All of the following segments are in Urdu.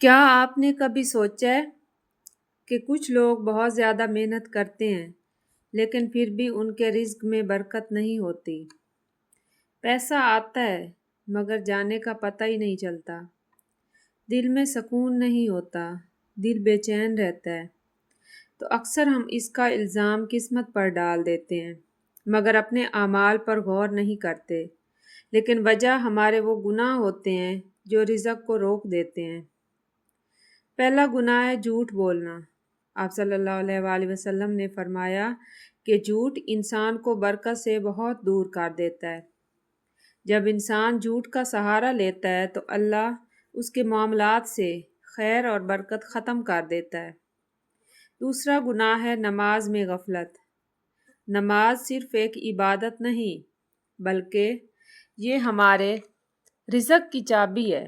کیا آپ نے کبھی سوچا ہے کہ کچھ لوگ بہت زیادہ محنت کرتے ہیں لیکن پھر بھی ان کے رزق میں برکت نہیں ہوتی؟ پیسہ آتا ہے مگر جانے کا پتہ ہی نہیں چلتا، دل میں سکون نہیں ہوتا، دل بے چین رہتا ہے۔ تو اکثر ہم اس کا الزام قسمت پر ڈال دیتے ہیں مگر اپنے اعمال پر غور نہیں کرتے، لیکن وجہ ہمارے وہ گناہ ہوتے ہیں جو رزق کو روک دیتے ہیں۔ پہلا گناہ ہے جھوٹ بولنا۔ آپ صلی اللہ علیہ وآلہ وسلم نے فرمایا کہ جھوٹ انسان کو برکت سے بہت دور کر دیتا ہے۔ جب انسان جھوٹ کا سہارا لیتا ہے تو اللہ اس کے معاملات سے خیر اور برکت ختم کر دیتا ہے۔ دوسرا گناہ ہے نماز میں غفلت۔ نماز صرف ایک عبادت نہیں بلکہ یہ ہمارے رزق کی چابی ہے۔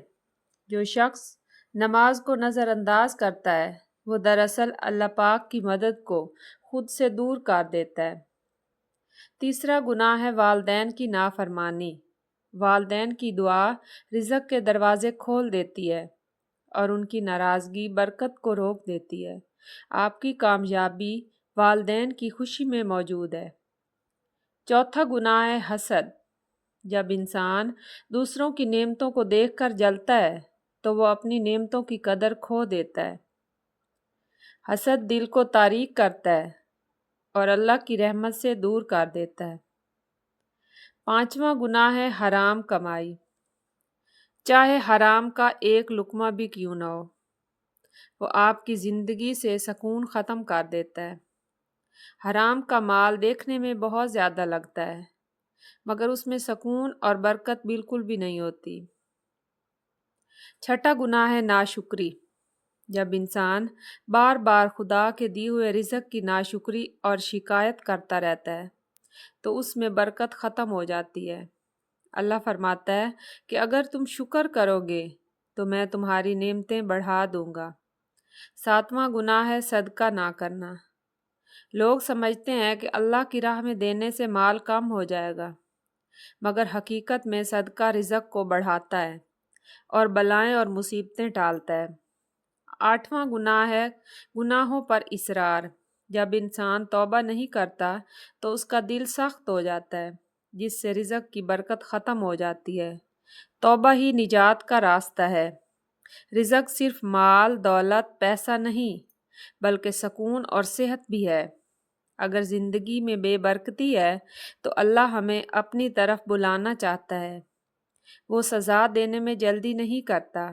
جو شخص نماز کو نظر انداز کرتا ہے وہ دراصل اللہ پاک کی مدد کو خود سے دور کر دیتا ہے۔ تیسرا گناہ ہے والدین کی نافرمانی۔ والدین کی دعا رزق کے دروازے کھول دیتی ہے اور ان کی ناراضگی برکت کو روک دیتی ہے۔ آپ کی کامیابی والدین کی خوشی میں موجود ہے۔ چوتھا گناہ ہے حسد۔ جب انسان دوسروں کی نعمتوں کو دیکھ کر جلتا ہے تو وہ اپنی نعمتوں کی قدر کھو دیتا ہے۔ حسد دل کو تاریک کرتا ہے اور اللہ کی رحمت سے دور کر دیتا ہے۔ پانچواں گناہ ہے حرام کمائی۔ چاہے حرام کا ایک لقمہ بھی کیوں نہ ہو، وہ آپ کی زندگی سے سکون ختم کر دیتا ہے۔ حرام کا مال دیکھنے میں بہت زیادہ لگتا ہے مگر اس میں سکون اور برکت بالکل بھی نہیں ہوتی۔ چھٹا گناہ ہے ناشکری۔ جب انسان بار بار خدا کے دیے ہوئے رزق کی ناشکری اور شکایت کرتا رہتا ہے تو اس میں برکت ختم ہو جاتی ہے۔ اللہ فرماتا ہے کہ اگر تم شکر کرو گے تو میں تمہاری نعمتیں بڑھا دوں گا۔ ساتواں گناہ ہے صدقہ نہ کرنا۔ لوگ سمجھتے ہیں کہ اللہ کی راہ میں دینے سے مال کم ہو جائے گا مگر حقیقت میں صدقہ رزق کو بڑھاتا ہے اور بلائیں اور مصیبتیں ٹالتا ہے۔ آٹھواں گناہ ہے گناہوں پر اصرار۔ جب انسان توبہ نہیں کرتا تو اس کا دل سخت ہو جاتا ہے جس سے رزق کی برکت ختم ہو جاتی ہے۔ توبہ ہی نجات کا راستہ ہے۔ رزق صرف مال، دولت، پیسہ نہیں بلکہ سکون اور صحت بھی ہے۔ اگر زندگی میں بے برکتی ہے تو اللہ ہمیں اپنی طرف بلانا چاہتا ہے۔ وہ سزا دینے میں جلدی نہیں کرتا۔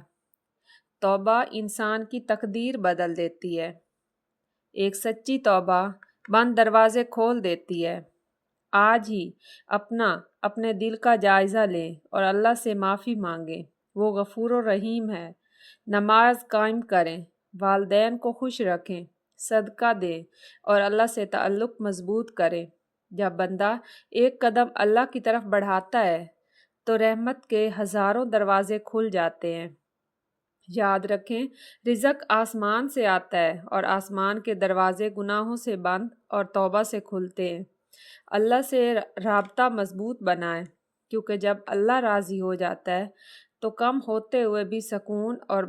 توبہ انسان کی تقدیر بدل دیتی ہے۔ ایک سچی توبہ بند دروازے کھول دیتی ہے۔ آج ہی اپنے دل کا جائزہ لیں اور اللہ سے معافی مانگیں۔ وہ غفور و رحیم ہے۔ نماز قائم کریں، والدین کو خوش رکھیں، صدقہ دیں اور اللہ سے تعلق مضبوط کریں۔ جب بندہ ایک قدم اللہ کی طرف بڑھاتا ہے تو رحمت کے ہزاروں دروازے کھل جاتے ہیں۔ یاد رکھیں، رزق آسمان سے آتا ہے اور آسمان کے دروازے گناہوں سے بند اور توبہ سے کھلتے ہیں۔ اللہ سے رابطہ مضبوط بنائیں کیونکہ جب اللہ راضی ہو جاتا ہے تو کم ہوتے ہوئے بھی سکون اور